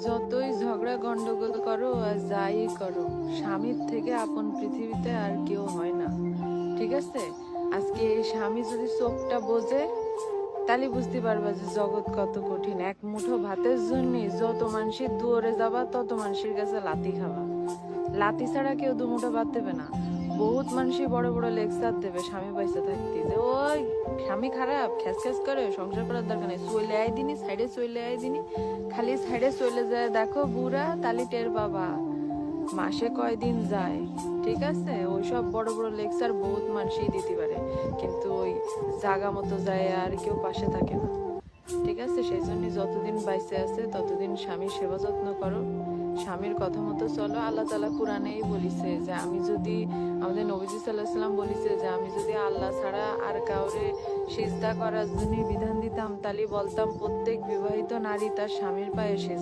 যতই ঝগড়া গন্ডগোল করো আর যাই করো, স্বামীর থেকে আপন পৃথিবীতে আর কেউ হয় না। ঠিক আছে? আজকে এই স্বামী যদি চোখটা বোঝে, তাহলে বুঝতে পারবা যে জগৎ কত কঠিন। এক মুঠো ভাতের জন্য যত মানুষের দুয়ারে যাবা, তত মানুষের কাছে লাথি খাবা। লাথি ছাড়া কেউ দুমুঠো ভাত দেবে না। বহুত মানুষই বড় বড় লেকচার দেবে স্বামী পয়সা থাকতে, যে ওই স্বামী খারাপ, খ্যাস খ্যাস করে, সংসার করার দরকার নেই, চলে আয় দিনই, সাইডে চলে আয় দিনই। খালি সাইডে চলে যায় দেখো বুড়া, তালি টের বাবা মাসে কয়দিন যায়। ঠিক আছে? ওইসব বড় বড় লেকচার বহুত মানুষই দিতে পারে, কিন্তু ওই জাগা মতো যায় আর কেউ পাশে থাকে না। ঠিক আছে? সেই জন্য যতদিন বাইসে আছে ততদিন স্বামীর সেবা যত্ন করো, স্বামীর কথা মতো চলো। আল্লাহ তাআলা কোরআনেই বলিছে যে আমি যদি, আমাদের নবীজি সাল্লাল্লাহু আলাইহি সাল্লাম বলিছে যে আমি যদি আল্লাহ ছাড়া আর কাউরে সিজদা করার জন্য বিধান দিতাম, তাহলে বলতাম প্রত্যেক বিবাহিত নারী তার স্বামীর পায়ে সিজদা